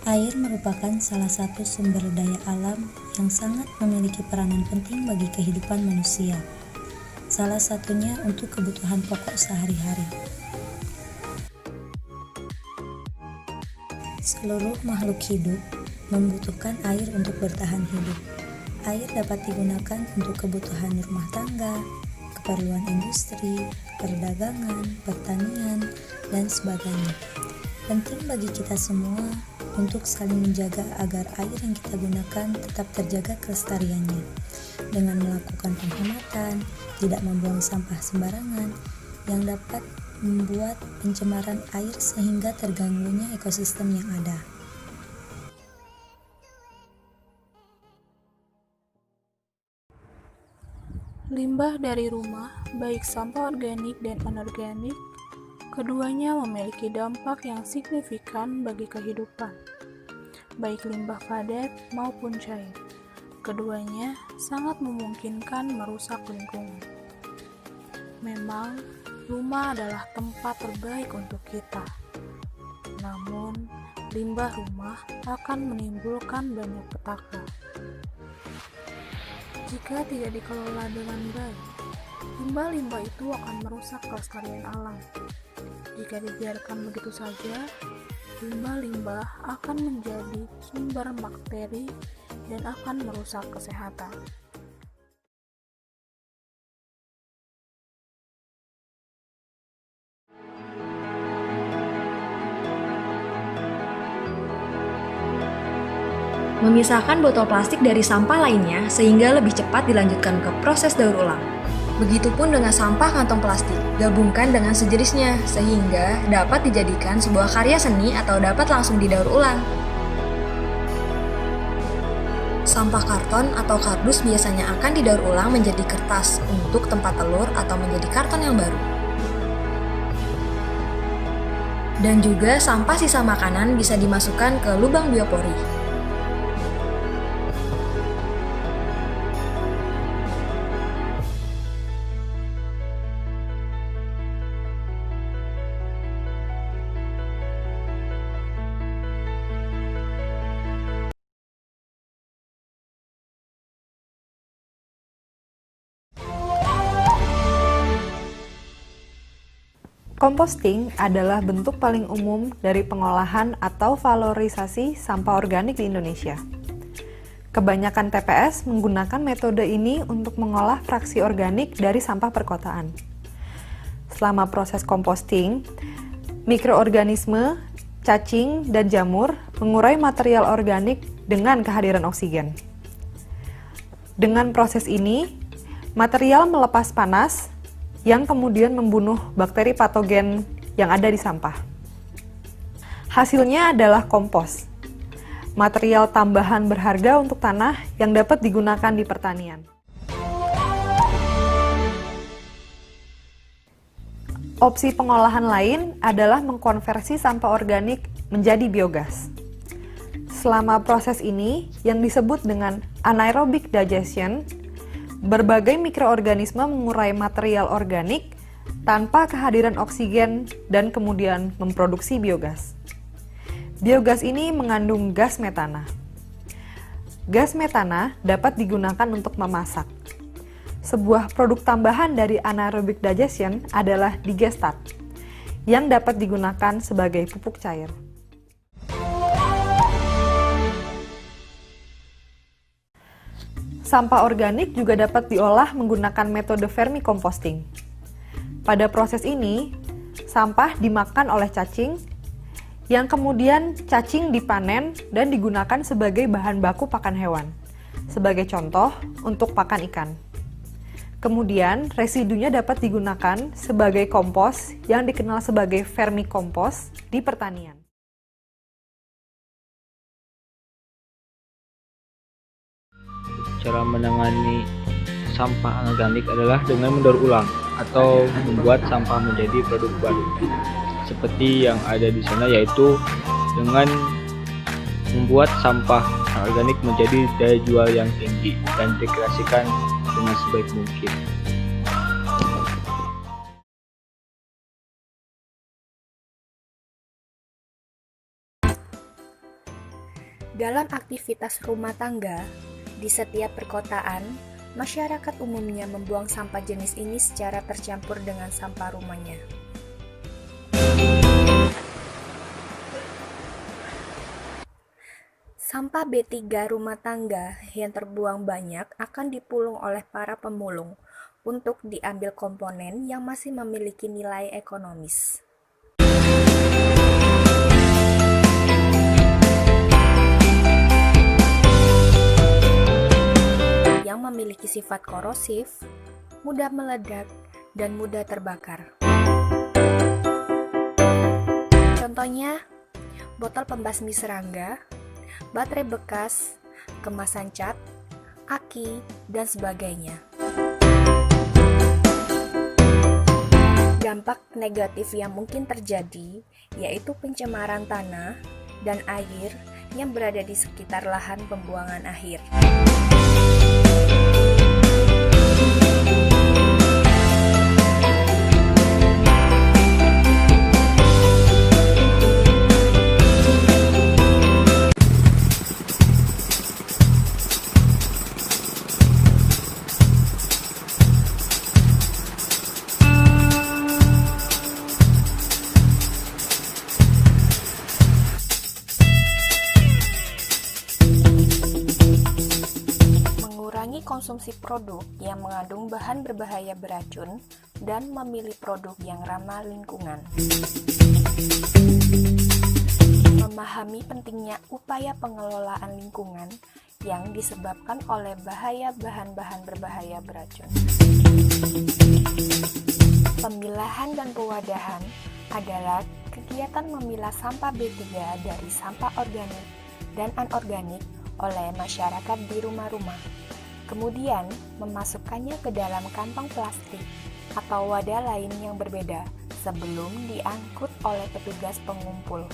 Air merupakan salah satu sumber daya alam yang sangat memiliki peranan penting bagi kehidupan manusia. Salah satunya untuk kebutuhan pokok sehari-hari. Seluruh makhluk hidup membutuhkan air untuk bertahan hidup. Air dapat digunakan untuk kebutuhan rumah tangga, keperluan industri, perdagangan, pertanian, dan sebagainya. Penting bagi kita semua untuk saling menjaga agar air yang kita gunakan tetap terjaga kelestariannya dengan melakukan penghematan, tidak membuang sampah sembarangan yang dapat membuat pencemaran air sehingga terganggunya ekosistem yang ada. Limbah dari rumah, baik sampah organik dan anorganik, keduanya memiliki dampak yang signifikan bagi kehidupan, baik limbah padat maupun cair. Keduanya sangat memungkinkan merusak lingkungan. Memang, rumah adalah tempat terbaik untuk kita. Namun, limbah rumah akan menimbulkan banyak petaka. Jika tidak dikelola dengan baik, limbah-limbah itu akan merusak kelestarian alam. Jika dibiarkan begitu saja, limbah-limbah akan menjadi sumber bakteri dan akan merusak kesehatan. Memisahkan botol plastik dari sampah lainnya sehingga lebih cepat dilanjutkan ke proses daur ulang. Begitupun dengan sampah kantong plastik, gabungkan dengan sejenisnya sehingga dapat dijadikan sebuah karya seni atau dapat langsung didaur ulang. Sampah karton atau kardus biasanya akan didaur ulang menjadi kertas untuk tempat telur atau menjadi karton yang baru. Dan juga sampah sisa makanan bisa dimasukkan ke lubang biopori. Composting adalah bentuk paling umum dari pengolahan atau valorisasi sampah organik di Indonesia. Kebanyakan TPS menggunakan metode ini untuk mengolah fraksi organik dari sampah perkotaan. Selama proses composting, mikroorganisme, cacing, dan jamur mengurai material organik dengan kehadiran oksigen. Dengan proses ini, material melepas panas yang kemudian membunuh bakteri patogen yang ada di sampah. Hasilnya adalah kompos, material tambahan berharga untuk tanah yang dapat digunakan di pertanian. Opsi pengolahan lain adalah mengkonversi sampah organik menjadi biogas. Selama proses ini, yang disebut dengan anaerobic digestion, berbagai mikroorganisme mengurai material organik tanpa kehadiran oksigen dan kemudian memproduksi biogas. Biogas ini mengandung gas metana. Gas metana dapat digunakan untuk memasak. Sebuah produk tambahan dari anaerobic digestion adalah digestat, yang dapat digunakan sebagai pupuk cair. Sampah organik juga dapat diolah menggunakan metode vermicomposting. Pada proses ini, sampah dimakan oleh cacing, yang kemudian cacing dipanen dan digunakan sebagai bahan baku pakan hewan, sebagai contoh untuk pakan ikan. Kemudian, residunya dapat digunakan sebagai kompos yang dikenal sebagai vermikompos di pertanian. Cara menangani sampah anorganik adalah dengan mendaur ulang atau membuat sampah menjadi produk baru. Seperti yang ada di sana, yaitu dengan membuat sampah organik menjadi daya jual yang tinggi dan dikreasikan dengan sebaik mungkin. Dalam aktivitas rumah tangga, di setiap perkotaan, masyarakat umumnya membuang sampah jenis ini secara tercampur dengan sampah rumahnya. Sampah B3 rumah tangga yang terbuang banyak akan dipulung oleh para pemulung untuk diambil komponen yang masih memiliki nilai ekonomis. Yang memiliki sifat korosif, mudah meledak, dan mudah terbakar. Contohnya, botol pembasmi serangga, baterai bekas, kemasan cat, aki, dan sebagainya. Dampak negatif yang mungkin terjadi yaitu pencemaran tanah dan air yang berada di sekitar lahan pembuangan akhir. Mengurangi konsumsi produk yang mengandung bahan berbahaya beracun dan memilih produk yang ramah lingkungan. Memahami pentingnya upaya pengelolaan lingkungan yang disebabkan oleh bahaya bahan-bahan berbahaya beracun. Pemilahan dan pewadahan adalah kegiatan memilah sampah B3 dari sampah organik dan anorganik oleh masyarakat di rumah-rumah. Kemudian memasukkannya ke dalam kantong plastik atau wadah lain yang berbeda sebelum diangkut oleh petugas pengumpul.